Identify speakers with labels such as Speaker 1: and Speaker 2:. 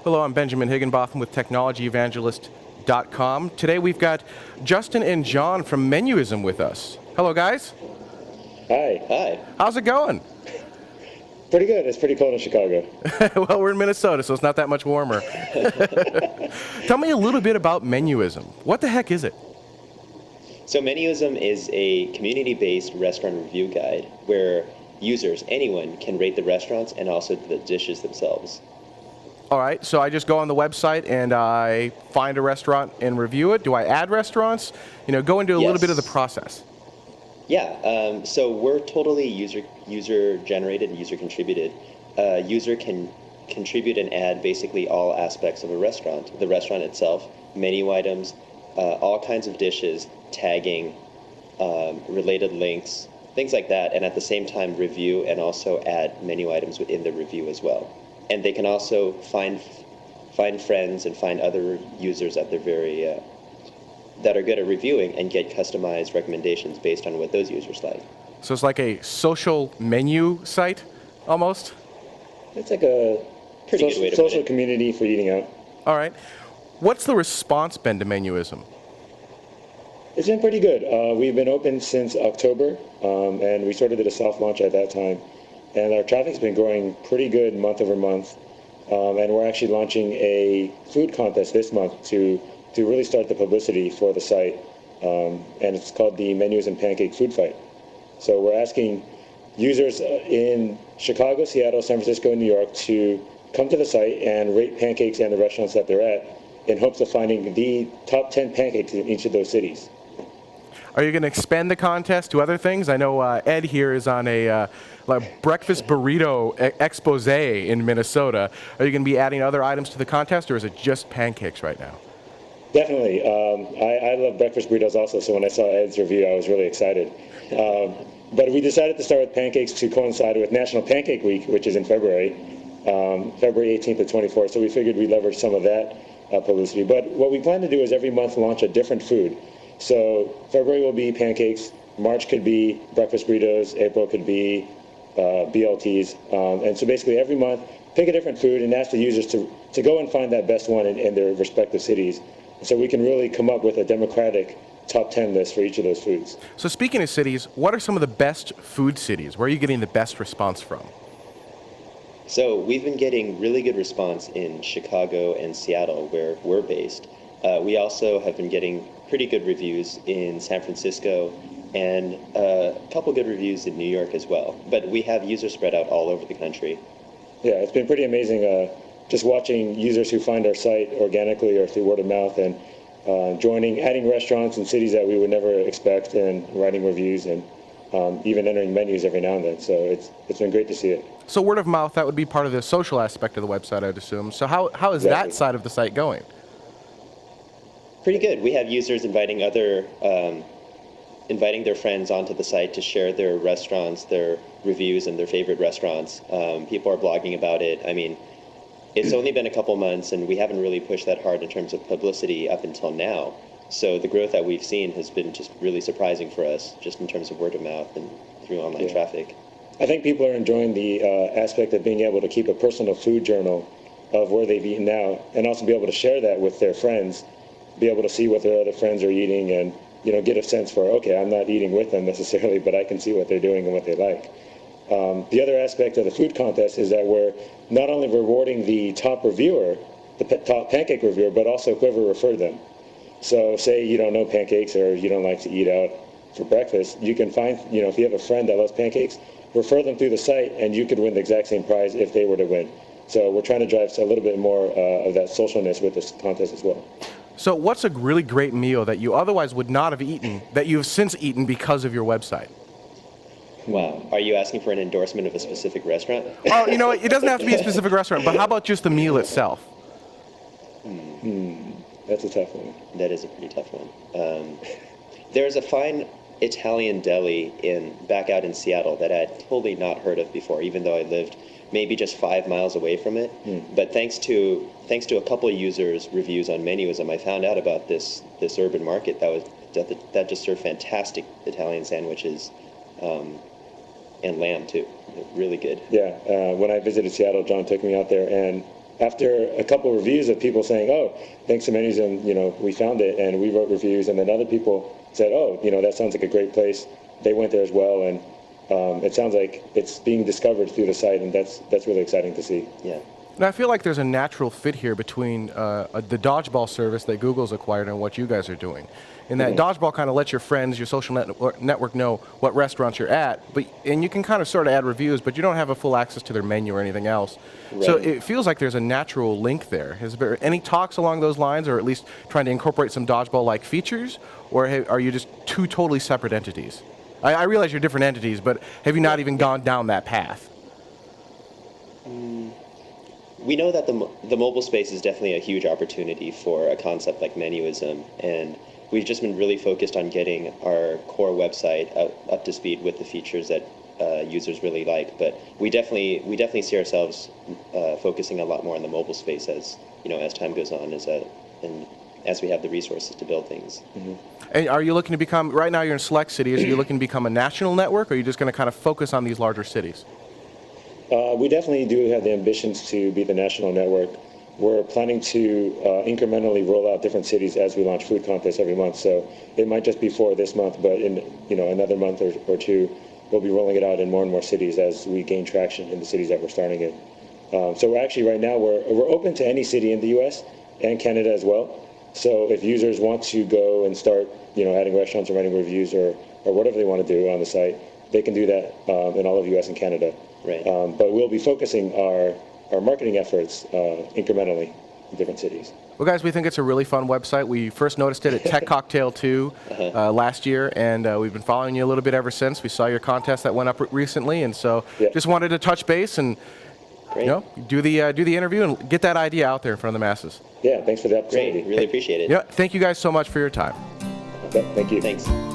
Speaker 1: Hello, I'm Benjamin Higginbotham with TechnologyEvangelist.com. Today we've got Justin and John from Menuism with us. Hello, guys.
Speaker 2: Hi.
Speaker 3: Hi.
Speaker 1: How's it going?
Speaker 2: Pretty good. It's pretty cold in Chicago.
Speaker 1: Well, we're in Minnesota, so it's not that much warmer. Tell me a little bit about Menuism. What the heck is it?
Speaker 3: So Menuism is a community-based restaurant review guide where users, anyone, can rate the restaurants and also the dishes themselves.
Speaker 1: All right, so I just go on the website and I find a restaurant and review it. Do I add restaurants? Go into a little bit of the process.
Speaker 3: Yeah, so we're totally user-generated and user-contributed. User can contribute and add basically all aspects of a restaurant. The restaurant itself, menu items, all kinds of dishes, tagging, related links, things like that, and at the same time review and also add menu items within the review as well. And they can also find friends and find other users at their very that are good at reviewing and get customized recommendations based on what those users like.
Speaker 1: So it's like a social menu site, almost?
Speaker 2: It's like a
Speaker 3: Pretty good way to
Speaker 2: social
Speaker 3: put it.
Speaker 2: community for eating out.
Speaker 1: All right. What's the response been to Menuism?
Speaker 2: It's been pretty good. We've been open since October, and we sort of did a soft launch at that time. And our traffic's been growing pretty good month over month. And we're actually launching a food contest this month to really start the publicity for the site. And it's called the Menuism Pancake Food Fight. So we're asking users in Chicago, Seattle, San Francisco, and New York to come to the site and rate pancakes and the restaurants that they're at in hopes of finding the top 10 pancakes in each of those cities.
Speaker 1: Are you going to expand the contest to other things? I know Ed here is on a breakfast burrito expose in Minnesota. Are you going to be adding other items to the contest, or is it just pancakes right now?
Speaker 2: Definitely. I love breakfast burritos also, so when I saw Ed's review, I was really excited. But we decided to start with pancakes to coincide with National Pancake Week, which is in February 18th to 24th, so we figured we'd leverage some of that publicity. But what we plan to do is every month launch a different food. So February will be pancakes, March could be breakfast burritos, April could be BLTs, and so basically every month pick a different food and ask the users to go and find that best one in their respective cities, so we can really come up with a democratic top 10 list for each of those foods.
Speaker 1: So speaking of cities, what are some of the best food cities? Where are you getting the best response from?
Speaker 3: So we've been getting really good response in Chicago and Seattle, where we're based. We also have been getting pretty good reviews in San Francisco and a couple good reviews in New York as well. But we have users spread out all over the country.
Speaker 2: Yeah, it's been pretty amazing just watching users who find our site organically or through word of mouth and adding restaurants in cities that we would never expect, and writing reviews and even entering menus every now and then. So it's been great to see it.
Speaker 1: So word of mouth, that would be part of the social aspect of the website, I'd assume. So how is
Speaker 2: Exactly.
Speaker 1: that side of the site going?
Speaker 3: Pretty good. We have users inviting their friends onto the site to share their restaurants, their reviews, and their favorite restaurants. People are blogging about it. I mean, it's only been a couple months, and we haven't really pushed that hard in terms of publicity up until now. So the growth that we've seen has been just really surprising for us, just in terms of word of mouth and through online traffic.
Speaker 2: I think people are enjoying the aspect of being able to keep a personal food journal of where they've eaten out, and also be able to share that with their friends, be able to see what their other friends are eating, and get a sense for, okay, I'm not eating with them necessarily, but I can see what they're doing and what they like. The other aspect of the food contest is that we're not only rewarding the top reviewer, the top pancake reviewer, but also whoever referred them. So say you don't know pancakes or you don't like to eat out for breakfast, you can find, if you have a friend that loves pancakes, refer them through the site, and you could win the exact same prize if they were to win. So we're trying to drive a little bit more of that socialness with this contest as well.
Speaker 1: So what's a really great meal that you otherwise would not have eaten, that you have since eaten because of your website?
Speaker 3: Wow. Are you asking for an endorsement of a specific restaurant?
Speaker 1: Oh, it doesn't have to be a specific restaurant, but how about just the meal itself?
Speaker 2: That's a tough one.
Speaker 3: That is a pretty tough one. There's a fine Italian deli back out in Seattle that I had totally not heard of before, even though I lived maybe just 5 miles away from it. But thanks to a couple of users' reviews on Menuism, I found out about this urban market that just served fantastic Italian sandwiches and lamb too. Really good.
Speaker 2: Yeah, when I visited Seattle, John took me out there, and after a couple of reviews of people saying, oh, thanks to Menuism, we found it and we wrote reviews, and then other people said, oh, that sounds like a great place. They went there as well, and it sounds like it's being discovered through the site, and that's really exciting to see.
Speaker 3: Yeah.
Speaker 1: Now, I feel like there's a natural fit here between the Dodgeball service that Google's acquired and what you guys are doing. In that Dodgeball kind of lets your friends, your social network know what restaurants you're at, and you can kind of sort of add reviews, but you don't have a full access to their menu or anything else. Right. So it feels like there's a natural link there. Has there any talks along those lines, or at least trying to incorporate some Dodgeball-like features, or are you just two totally separate entities? I realize you're different entities, but have you not even gone down that path?
Speaker 3: We know that the mobile space is definitely a huge opportunity for a concept like Menuism, and we've just been really focused on getting our core website up to speed with the features that users really like. But we definitely see ourselves focusing a lot more on the mobile space as time goes on, and as we have the resources to build things.
Speaker 1: Mm-hmm. And are you looking to become, right now you're in select cities, are you looking to become a national network, or are you just going to kind of focus on these larger cities?
Speaker 2: We definitely do have the ambitions to be the national network. We're planning to incrementally roll out different cities as we launch food contests every month. So it might just be for this month, but in another month or two, we'll be rolling it out in more and more cities as we gain traction in the cities that we're starting in. So we're actually right now we're open to any city in the U.S. and Canada as well. So if users want to go and start adding restaurants or writing reviews or whatever they want to do on the site, they can do that in all of U.S. and Canada.
Speaker 3: Right.
Speaker 2: But we'll be focusing our marketing efforts incrementally in different cities.
Speaker 1: Well, guys, we think it's a really fun website. We first noticed it at Tech Cocktail 2 last year, and we've been following you a little bit ever since. We saw your contest that went up recently, and so just wanted to touch base and do the interview and get that idea out there in front of the masses.
Speaker 2: Yeah, thanks for the opportunity.
Speaker 3: Great, really appreciate it.
Speaker 1: Thank you guys so much for your time.
Speaker 2: Okay, thank you.
Speaker 3: Thanks.